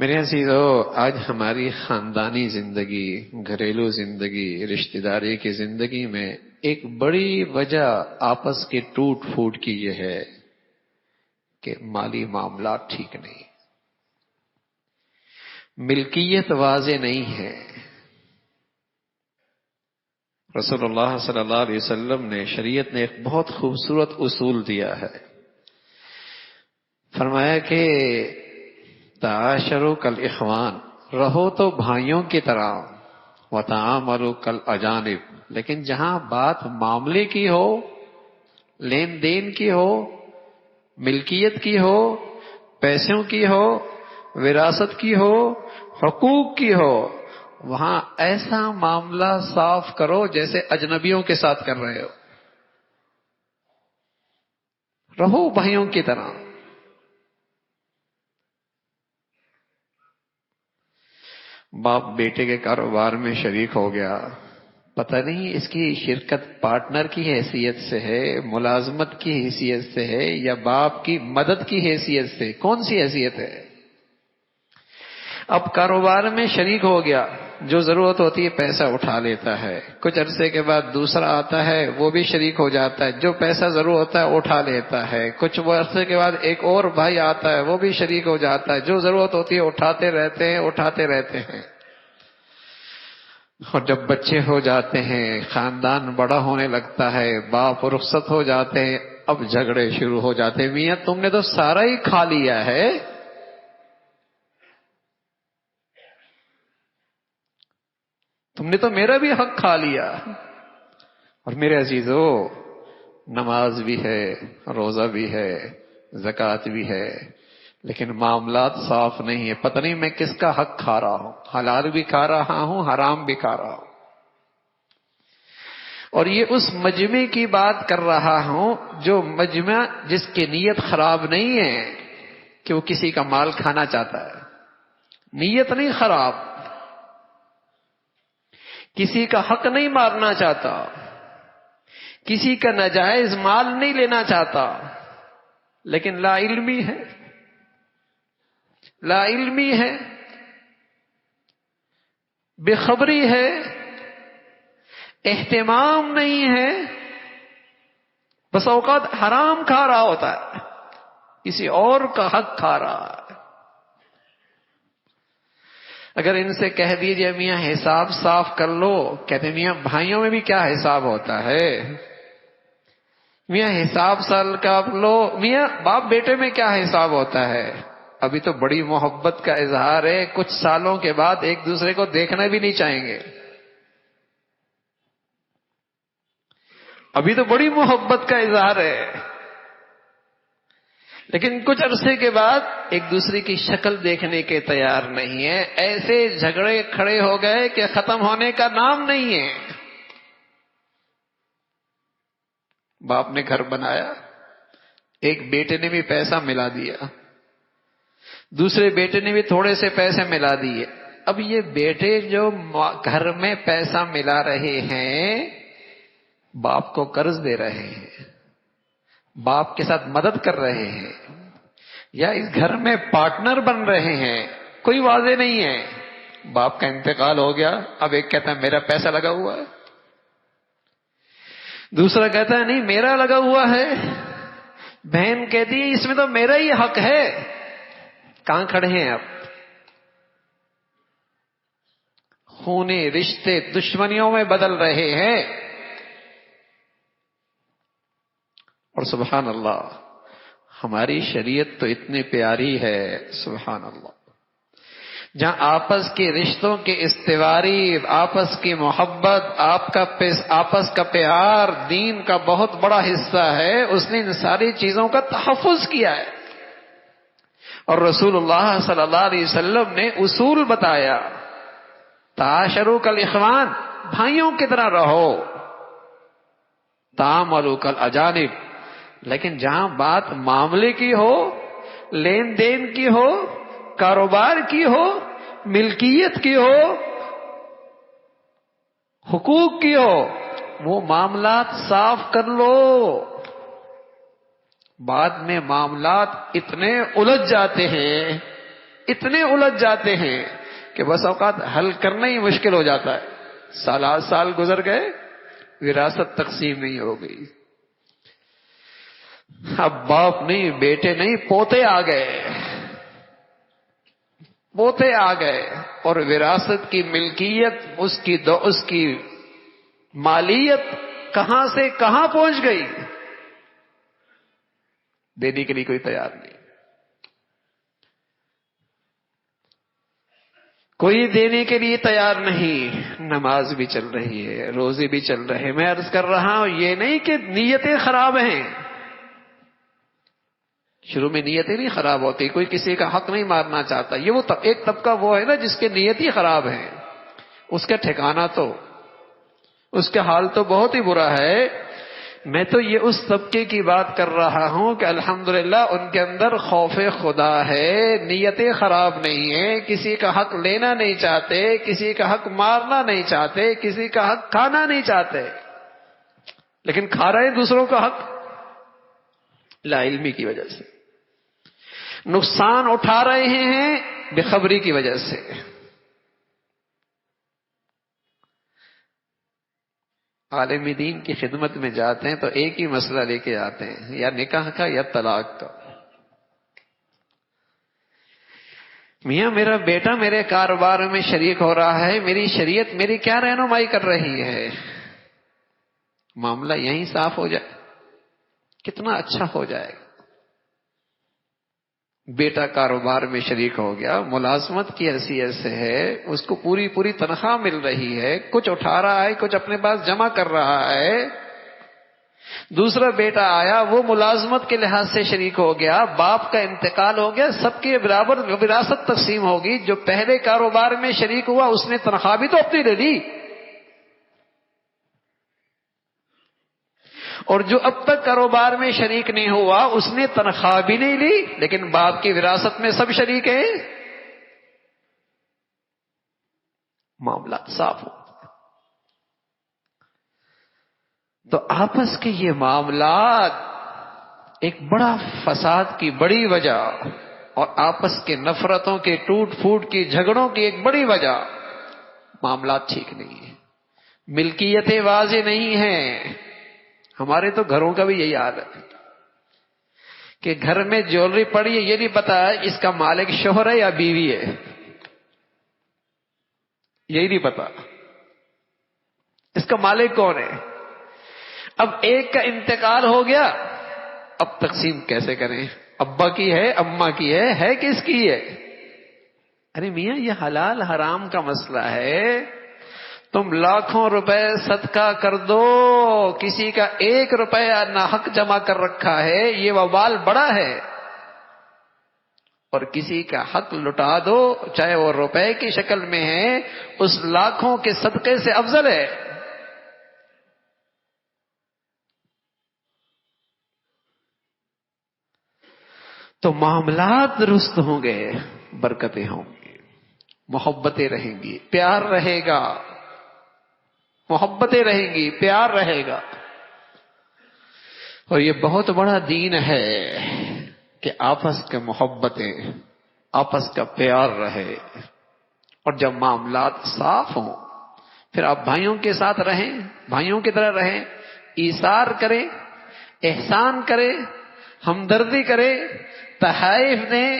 میرے عزیزو، آج ہماری خاندانی زندگی، گھریلو زندگی، رشتہ داری کی زندگی میں ایک بڑی وجہ آپس کے ٹوٹ پھوٹ کی یہ ہے کہ مالی معاملات ٹھیک نہیں، ملکیت واضح نہیں ہے۔ رسول اللہ صلی اللہ علیہ وسلم نے، شریعت نے ایک بہت خوبصورت اصول دیا ہے۔ فرمایا کہ تعاشروا کالاخوان، رہو تو بھائیوں کی طرح، وتعاملوا کالاجانب، لیکن جہاں بات معاملے کی ہو، لین دین کی ہو، ملکیت کی ہو، پیسوں کی ہو، وراثت کی ہو، حقوق کی ہو، وہاں ایسا معاملہ صاف کرو جیسے اجنبیوں کے ساتھ کر رہے ہو۔ رہو بھائیوں کی طرح۔ باپ بیٹے کے کاروبار میں شریک ہو گیا، پتہ نہیں اس کی شرکت پارٹنر کی حیثیت سے ہے، ملازمت کی حیثیت سے ہے، یا باپ کی مدد کی حیثیت سے، کون سی حیثیت ہے؟ اب کاروبار میں شریک ہو گیا، جو ضرورت ہوتی ہے پیسہ اٹھا لیتا ہے، کچھ عرصے کے بعد دوسرا آتا ہے وہ بھی شریک ہو جاتا ہے، جو پیسہ ضرورت ہوتا ہے اٹھا لیتا ہے، کچھ عرصے کے بعد ایک اور بھائی آتا ہے وہ بھی شریک ہو جاتا ہے، جو ضرورت ہوتی ہے اٹھاتے رہتے ہیں۔ اور جب بچے ہو جاتے ہیں، خاندان بڑا ہونے لگتا ہے، باپ رخصت ہو جاتے ہیں، اب جھگڑے شروع ہو جاتے ہیں، میاں تم نے تو سارا ہی کھا لیا ہے، تم نے تو میرا بھی حق کھا لیا۔ اور میرے عزیزو، نماز بھی ہے، روزہ بھی ہے، زکوٰۃ بھی ہے، لیکن معاملات صاف نہیں ہے، پتہ نہیں میں کس کا حق کھا رہا ہوں، حلال بھی کھا رہا ہوں، حرام بھی کھا رہا ہوں۔ اور یہ اس مجمع کی بات کر رہا ہوں جو مجمع جس کی نیت خراب نہیں ہے کہ وہ کسی کا مال کھانا چاہتا ہے، نیت نہیں خراب، کسی کا حق نہیں مارنا چاہتا، کسی کا ناجائز مال نہیں لینا چاہتا، لیکن لا علمی ہے، لا علمی ہے، بے خبری ہے، اہتمام نہیں ہے، بس اوقات حرام کھا رہا ہوتا ہے، کسی اور کا حق کھا رہا ہے۔ اگر ان سے کہہ دیجئے میاں حساب صاف کر لو، کہتے میاں بھائیوں میں بھی کیا حساب ہوتا ہے، میاں حساب سال کا لو، میاں باپ بیٹے میں کیا حساب ہوتا ہے، ابھی تو بڑی محبت کا اظہار ہے، کچھ سالوں کے بعد ایک دوسرے کو دیکھنا بھی نہیں چاہیں گے، ابھی تو بڑی محبت کا اظہار ہے، لیکن کچھ عرصے کے بعد ایک دوسرے کی شکل دیکھنے کے تیار نہیں ہے، ایسے جھگڑے کھڑے ہو گئے کہ ختم ہونے کا نام نہیں ہے۔ باپ نے گھر بنایا، ایک بیٹے نے بھی پیسہ ملا دیا، دوسرے بیٹے نے بھی تھوڑے سے پیسے ملا دیے، اب یہ بیٹے جو گھر میں پیسہ ملا رہے ہیں، باپ کو قرض دے رہے ہیں، باپ کے ساتھ مدد کر رہے ہیں، یا اس گھر میں پارٹنر بن رہے ہیں، کوئی واضح نہیں ہے۔ باپ کا انتقال ہو گیا، اب ایک کہتا ہے میرا پیسہ لگا ہوا ہے، دوسرا کہتا ہے نہیں میرا لگا ہوا ہے، بہن کہتی ہے اس میں تو میرا ہی حق ہے۔ کہاں کھڑے ہیں اب؟ خونے رشتے دشمنیوں میں بدل رہے ہیں۔ اور سبحان اللہ، ہماری شریعت تو اتنی پیاری ہے، سبحان اللہ، جہاں آپس کے رشتوں کے استواری، آپس کی محبت، آپس کا پیار دین کا بہت بڑا حصہ ہے، اس نے ان ساری چیزوں کا تحفظ کیا ہے۔ اور رسول اللہ صلی اللہ علیہ وسلم نے اصول بتایا، تعاشروا کالاخوان، بھائیوں کی طرح رہو، تعاملوا کالاجانب، لیکن جہاں بات معاملے کی ہو، لین دین کی ہو، کاروبار کی ہو، ملکیت کی ہو، حقوق کی ہو، وہ معاملات صاف کر لو۔ بعد میں معاملات اتنے الجھ جاتے ہیں اتنے الجھ جاتے ہیں کہ بس اوقات حل کرنا ہی مشکل ہو جاتا ہے. سالات سال گزر گئے، وراثت تقسیم نہیں ہو گئی. اب باپ نہیں، بیٹے نہیں، پوتے آ گئے. پوتے آ گئے اور وراثت کی ملکیت، اس کی مالیت کہاں سے کہاں پہنچ گئی، دینے کے لیے کوئی تیار نہیں. کوئی دینے کے لیے تیار نہیں. نماز بھی چل رہی ہے، روزے بھی چل رہے ہیں. میں عرض کر رہا ہوں یہ نہیں کہ نیتیں خراب ہیں. شروع میں نیتیں نہیں خراب ہوتی. کوئی کسی کا حق نہیں مارنا چاہتا. یہ وہ ایک طبقہ وہ ہے نا جس کے نیت ہی خراب ہے، اس کا ٹھکانہ تو، اس کا حال تو بہت ہی برا ہے. میں تو یہ اس طبقے کی بات کر رہا ہوں کہ الحمدللہ ان کے اندر خوف خدا ہے، نیتیں خراب نہیں ہیں، کسی کا حق لینا نہیں چاہتے، کسی کا حق مارنا نہیں چاہتے، کسی کا حق کھانا نہیں چاہتے، لیکن کھا رہے ہیں دوسروں کا حق لا علمی کی وجہ سے. نقصان اٹھا رہے ہیں بے خبری کی وجہ سے. عالم دین کی خدمت میں جاتے ہیں تو ایک ہی مسئلہ لے کے آتے ہیں، یا نکاح کا یا طلاق کا. میاں میرا بیٹا میرے کاروبار میں شریک ہو رہا ہے، میری شریعت میری کیا رہنمائی کر رہی ہے؟ معاملہ یہیں صاف ہو جائے کتنا اچھا ہو جائے گا. بیٹا کاروبار میں شریک ہو گیا، ملازمت کی حیثیت سے ہے، اس کو پوری تنخواہ مل رہی ہے، کچھ اٹھا رہا ہے، کچھ اپنے پاس جمع کر رہا ہے. دوسرا بیٹا آیا، وہ ملازمت کے لحاظ سے شریک ہو گیا، باپ کا انتقال ہو گیا، سب کے برابر وراثت تقسیم ہوگی. جو پہلے کاروبار میں شریک ہوا اس نے تنخواہ بھی تو اپنی لے لی، اور جو اب تک کاروبار میں شریک نہیں ہوا اس نے تنخواہ بھی نہیں لی، لیکن باپ کی وراثت میں سب شریک ہیں. معاملات صاف ہو. تو آپس کے یہ معاملات ایک بڑا فساد کی بڑی وجہ، اور آپس کے نفرتوں کے ٹوٹ پھوٹ کی جھگڑوں کی ایک بڑی وجہ. معاملات ٹھیک نہیں ہیں، ملکیتیں واضح نہیں ہیں. ہمارے تو گھروں کا بھی یہی حال ہے کہ گھر میں جیولری پڑی ہے، یہ نہیں پتا اس کا مالک شوہر ہے یا بیوی ہے، یہی نہیں پتا اس کا مالک کون ہے. اب ایک کا انتقال ہو گیا، اب تقسیم کیسے کریں؟ ابا کی ہے، اماں کی ہے کس کی ہے؟ ارے میاں یہ حلال حرام کا مسئلہ ہے. تم لاکھوں روپے صدقہ کر دو، کسی کا 1 روپیہ ناحق جمع کر رکھا ہے، یہ وبال بڑا ہے. اور کسی کا حق لٹا دو، چاہے وہ روپے کی شکل میں ہے، اس لاکھوں کے صدقے سے افضل ہے. تو معاملات درست ہوں گے، برکتیں ہوں گی، محبتیں رہیں گی، پیار رہے گا، محبتیں رہیں گی، پیار رہے گا. اور یہ بہت بڑا دین ہے کہ آپس کے محبتیں، آپس کا پیار رہے. اور جب معاملات صاف ہوں پھر آپ بھائیوں کے ساتھ رہیں، بھائیوں کی طرح رہیں، ایثار کریں، احسان کریں، ہمدردی کریں، تحائف دیں،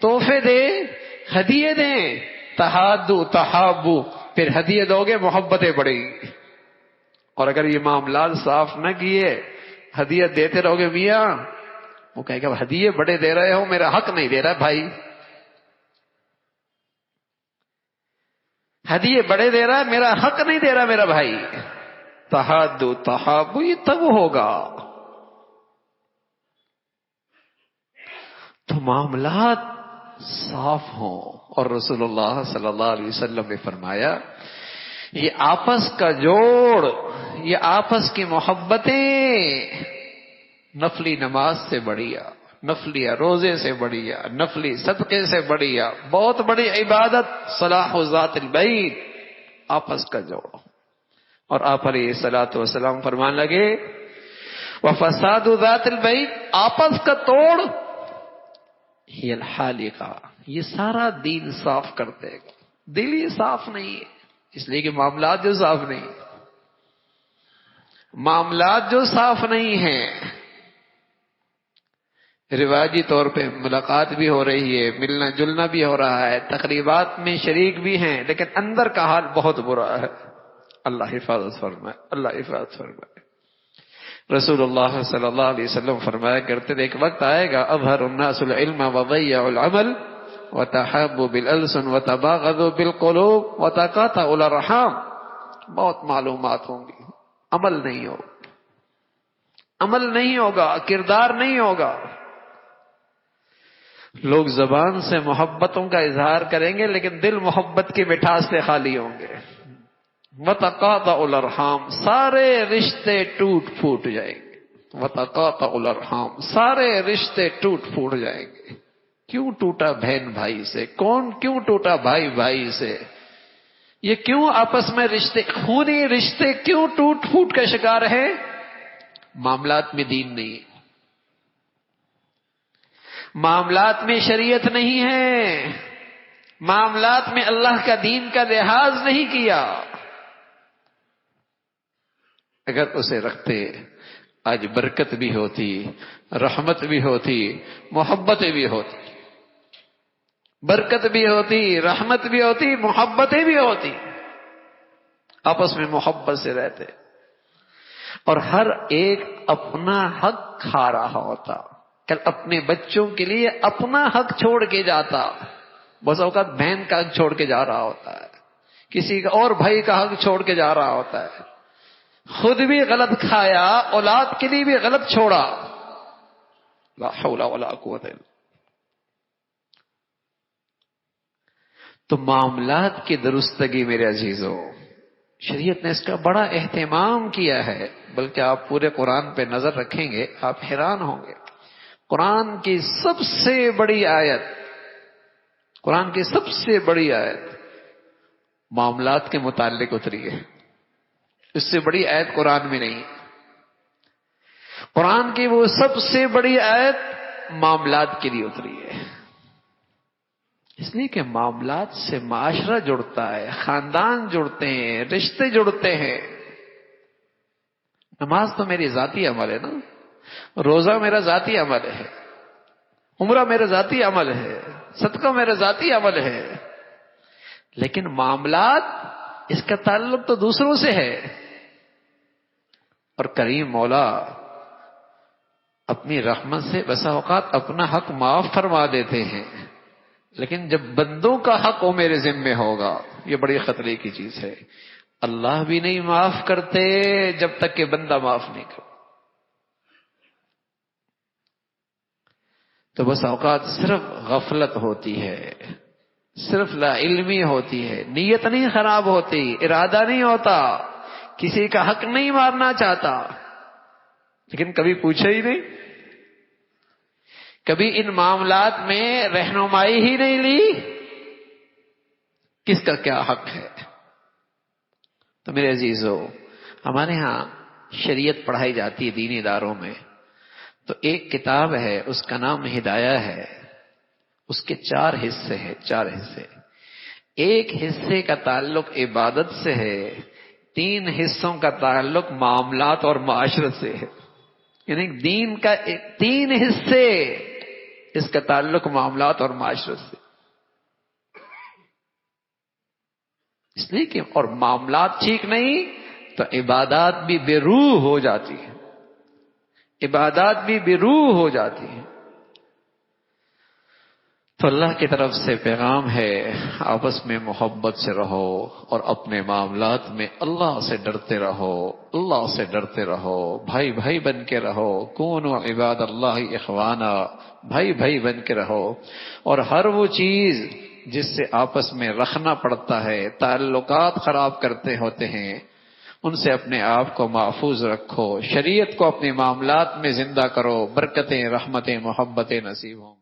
تحفے دیں، ہدیے دیں. تحادو تحابو، پھر ہدیے دو گے محبتیں بڑھیں گی. اور اگر یہ معاملات صاف نہ کیے، ہدیے دیتے رہو گے، میاں وہ کہے گا ہدیے بڑے دے رہے ہو، میرا حق نہیں دے رہا بھائی. ہدیے بڑے دے رہا ہے، میرا حق نہیں دے رہا میرا بھائی. تحادو تحابو یہ تب ہوگا. تو معاملات صاف ہوں. اور رسول اللہ صلی اللہ علیہ وسلم نے فرمایا یہ آپس کا جوڑ، یہ آپس کی محبتیں نفلی نماز سے بڑھیا، نفلی روزے سے بڑھیا، نفلی صدقے سے بڑھیا، بہت بڑی عبادت صلاح ذات البین، آپس کا جوڑ. اور آپ علیہ الصلوۃ والسلام فرمان لگے وفساد ذات البین، آپس کا توڑ، ہی الحالقہ، یہ سارا دین صاف کر دے گا. دل ہی صاف نہیں ہے، اس لیے کہ معاملات جو صاف نہیں ہیں، معاملات جو صاف نہیں ہیں، رواجی طور پہ ملاقات بھی ہو رہی ہے، ملنا جلنا بھی ہو رہا ہے، تقریبات میں شریک بھی ہیں، لیکن اندر کا حال بہت برا ہے. اللہ حفاظت فرمائے، اللہ حفاظت فرمائے. رسول اللہ صلی اللہ علیہ وسلم فرمایا کرتے تھے ایک وقت آئے گا اظہر الناس العلم وضيعوا العمل وتحابوا بالالسن وتباغضوا بالقلوب وتقاطعوا الارحام. بہت معلومات ہوں گی، عمل نہیں ہوگا، عمل نہیں ہوگا، کردار نہیں ہوگا. لوگ زبان سے محبتوں کا اظہار کریں گے لیکن دل محبت کی مٹھاس سے خالی ہوں گے. وتقاطعوا الارحام، سارے رشتے ٹوٹ پھوٹ جائیں گے. وتقاطعوا الارحام، سارے رشتے ٹوٹ پھوٹ جائیں گے. کیوں ٹوٹا بہن بھائی سے؟ کون کیوں ٹوٹا بھائی بھائی سے؟ یہ کیوں آپس میں رشتے، خونی رشتے کیوں ٹوٹ پھوٹ کا شکار ہے؟ معاملات میں دین نہیں، معاملات میں شریعت نہیں ہے، معاملات میں اللہ کا دین کا لحاظ نہیں کیا. اگر اسے رکھتے آج برکت بھی ہوتی، رحمت بھی ہوتی، محبتیں بھی ہوتی. برکت بھی ہوتی، رحمت بھی ہوتی، محبتیں بھی ہوتی. آپس میں محبت سے رہتے اور ہر ایک اپنا حق کھا رہا ہوتا. کل اپنے بچوں کے لیے اپنا حق چھوڑ کے جاتا، بس اوقات بہن کا حق چھوڑ کے جا رہا ہوتا ہے، کسی کا اور بھائی کا حق چھوڑ کے جا رہا ہوتا ہے. خود بھی غلط کھایا، اولاد کے لیے بھی غلط چھوڑا. لا حول ولا قوت الا. تو معاملات کی درستگی میرے عزیزوں، شریعت نے اس کا بڑا اہتمام کیا ہے. بلکہ آپ پورے قرآن پہ نظر رکھیں گے آپ حیران ہوں گے. قرآن کی سب سے بڑی آیت، قرآن کی سب سے بڑی آیت معاملات کے متعلق اتری ہے. اس سے بڑی آیت قرآن میں نہیں. قرآن کی وہ سب سے بڑی آیت معاملات کے لیے اتری ہے. اس لیے کہ معاملات سے معاشرہ جڑتا ہے، خاندان جڑتے ہیں، رشتے جڑتے ہیں. نماز تو میری ذاتی عمل ہے نا، روزہ میرا ذاتی عمل ہے، عمرہ میرا ذاتی عمل ہے، صدقہ میرا ذاتی عمل ہے. لیکن معاملات، اس کا تعلق تو دوسروں سے ہے. اور کریم مولا اپنی رحمت سے بسا اوقات اپنا حق معاف فرما دیتے ہیں، لیکن جب بندوں کا حق وہ میرے ذمے ہوگا، یہ بڑی خطرے کی چیز ہے. اللہ بھی نہیں معاف کرتے جب تک کہ بندہ معاف نہیں کرتا. تو بس اوقات صرف غفلت ہوتی ہے، صرف لا علمی ہوتی ہے، نیت نہیں خراب ہوتی، ارادہ نہیں ہوتا، کسی کا حق نہیں مارنا چاہتا، لیکن کبھی پوچھا ہی نہیں، کبھی ان معاملات میں رہنمائی ہی نہیں لی کس کا کیا حق ہے. تو میرے عزیزو، ہمارے ہاں شریعت پڑھائی جاتی ہے دینی اداروں میں، تو ایک کتاب ہے اس کا نام ہدایہ ہے. اس کے 4 حصے ہیں، 4 حصے. ایک حصے کا تعلق عبادت سے ہے، 3 حصوں کا تعلق معاملات اور معاشرت سے ہے. یعنی دین کا 3 حصے، اس کا تعلق معاملات اور معاشرت سے. اس لیے کہ اور معاملات ٹھیک نہیں تو عبادات بھی بے روح ہو جاتی ہیں، عبادات بھی بے روح ہو جاتی ہیں. تو اللہ کی طرف سے پیغام ہے، آپس میں محبت سے رہو اور اپنے معاملات میں اللہ سے ڈرتے رہو، اللہ سے ڈرتے رہو، بھائی بھائی بن کے رہو. کونوا عباد اللہ اخوانا، بھائی بھائی بن کے رہو. اور ہر وہ چیز جس سے آپس میں رکھنا پڑتا ہے، تعلقات خراب کرتے ہوتے ہیں، ان سے اپنے آپ کو محفوظ رکھو. شریعت کو اپنے معاملات میں زندہ کرو، برکتیں، رحمتیں، محبتیں نصیب ہوں.